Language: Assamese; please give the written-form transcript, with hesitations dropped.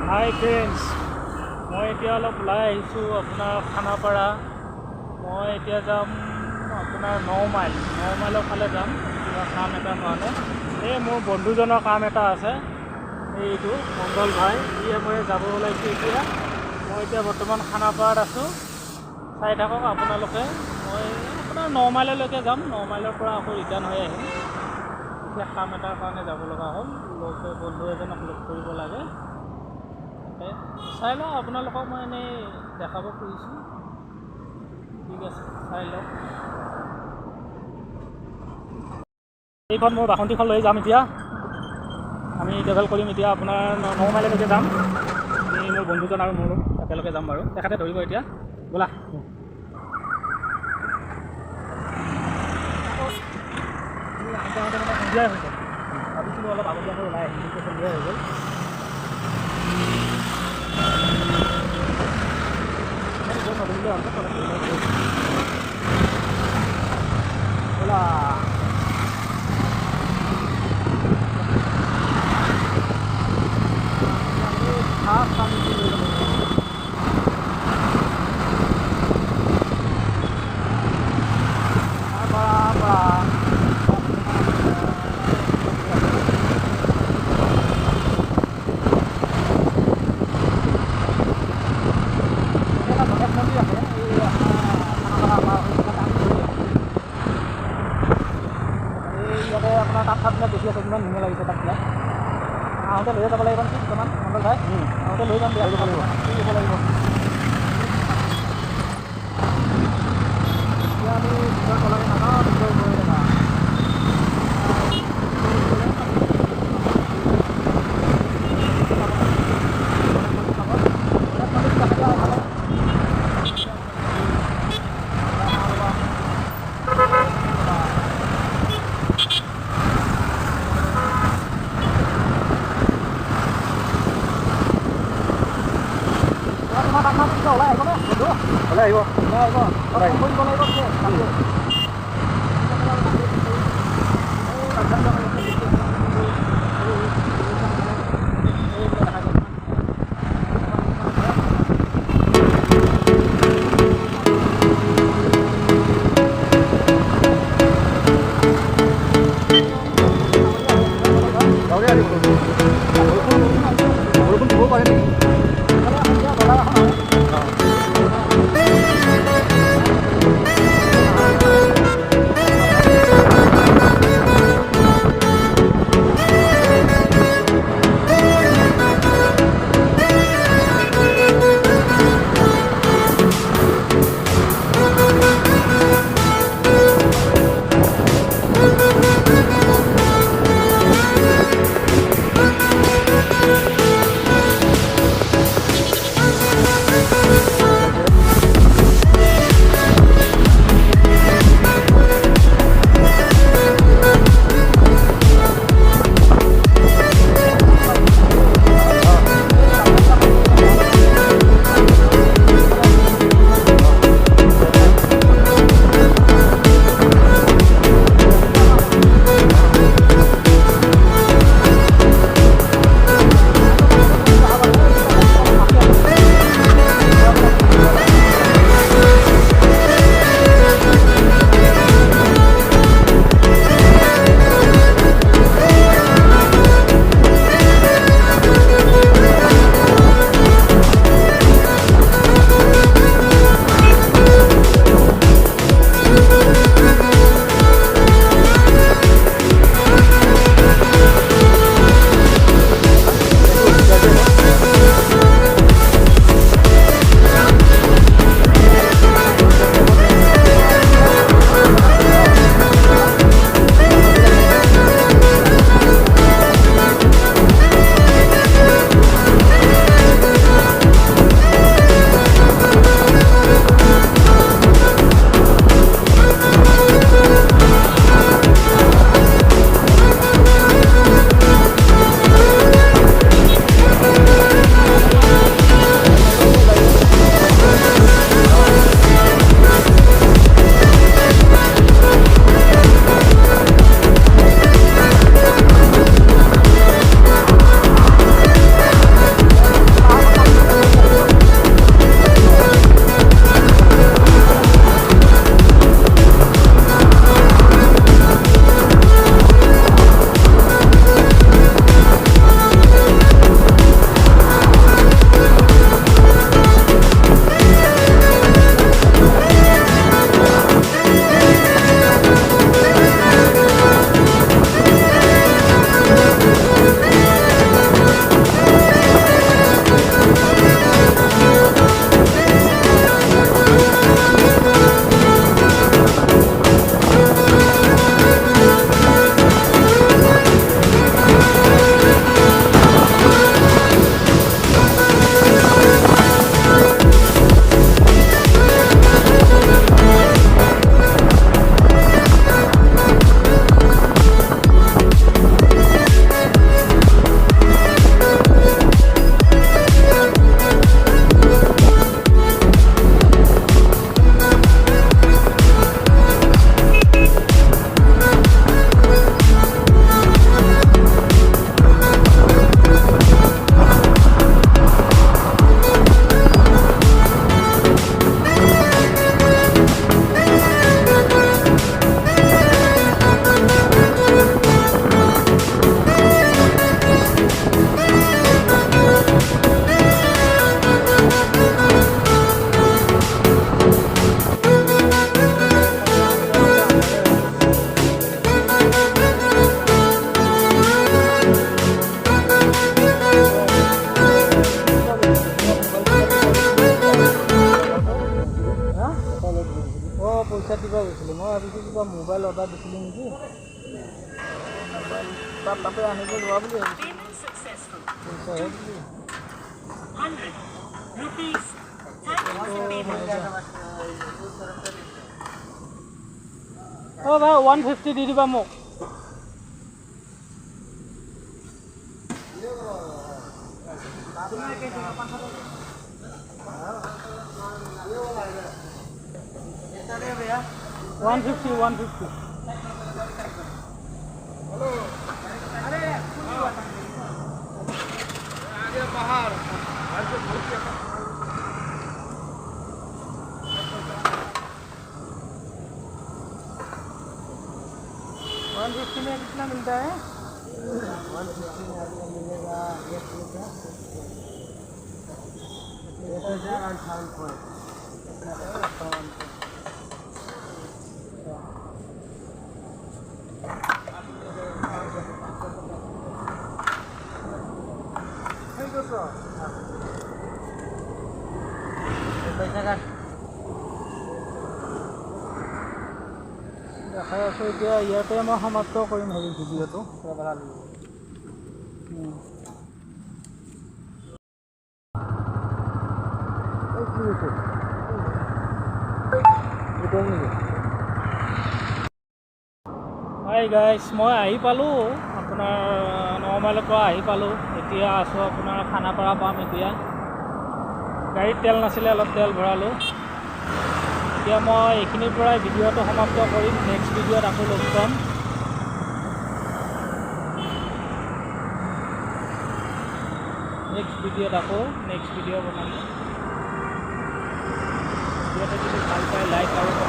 হাই ফ্ৰেণ্ডছ, মই এতিয়া অলপ ওলাই আহিছোঁ আপোনাৰ খানাপাৰা। মই এতিয়া যাম আপোনাৰ 9 মাইলৰ ফালে যাম কিবা কাম এটাৰ কাৰণে। এই মোৰ বন্ধুজনৰ কাম এটা আছে, এইটো মংগল ভাই, ইয়ে মই যাব ওলাইছোঁ এতিয়া। মই এতিয়া বৰ্তমান খানাপাৰাত আছোঁ, চাই থাকক আপোনালোকে। মই আপোনাৰ 9 মাইললৈকে যাম, 9 মাইলৰ পৰা আকৌ ৰিটাৰ্ণ হৈ আহিম। বিশেষ কাম এটাৰ কাৰণে যাব লগা হ'ল, বন্ধু এজনক লগ কৰিব লাগে। চাই লওঁ, আপোনালোকক মই এনেই দেখাব খুজিছোঁ। ঠিক আছে, চাই লওক। এইখন মোৰ বাসন্তীখন লৈ যাম এতিয়া। আমি ট্ৰেভেল কৰিম এতিয়া আপোনাৰ 9 মাইললৈকে যাম। আমি মোৰ বন্ধুজন আৰু মোৰ একেলগে যাম বাৰু, তেখেতে ধৰিব এতিয়া। ব'লা। সন্ধিয়াই হৈ গ'ল, ভাবিছিলোঁ অলপ আগতীয়াকৈ ওলাই আহিম, কিন্তু সন্ধিয়াই হৈ গ'ল। ব'লা। আপোনাৰ তাঁতবিলাক দেখি আছে, কিমান ধুনীয়া লাগিছে তাঁতবিলাক। আহোঁতে লৈ যাব লাগিব নেকি দুটামান মংগল ভাই? আহোঁতে লৈ যাম, বেয়া দিব লাগিব। এতিয়া আমি ভিতৰ তললৈ নাযাওঁ, ভিতৰ গৈ নাযাওঁ। ওলাই আহিব নে বন্ধু? ওলাই আহিব, ওলাই আহিব, ওলাই আহিব লাগিব। বৰষুণ দিব পাৰে নেকি? কিবা মোবাইল অৰ্ডাৰ দিছিলোঁ নেকি মোবাইল তাতে আনিব যোৱা বুলি ভাই 150 দি দিবা মোক भैया 150 हेलो अरे आगे बाहर घर से बहुत 150 में कितना मिलता है 150 में आपको मिलेगा 1058 पैसा का দেখাই আছোঁ এতিয়া ইয়াতে মই সমাপ্ত কৰিম হেৰি ভিডিঅ'টো ভাল হাই গাইছ মই আহি পালোঁ আপোনাৰ 9 মাইলৰ পৰা আহি পালোঁ এতিয়া আছোঁ আপোনাৰ খানাপাৰা পাম এতিয়া গাড়ীত তেল নাছিলে অলপ তেল ভৰালোঁ এতিয়া মই এইখিনিৰ পৰাই ভিডিঅ'টো সমাপ্ত কৰিম নেক্সট ভিডিঅ'ত আকৌ লগ পাম নেক্সট ভিডিঅ' বনাম ভিডিঅ'টো যদি ভাল পায় লাইক আৰু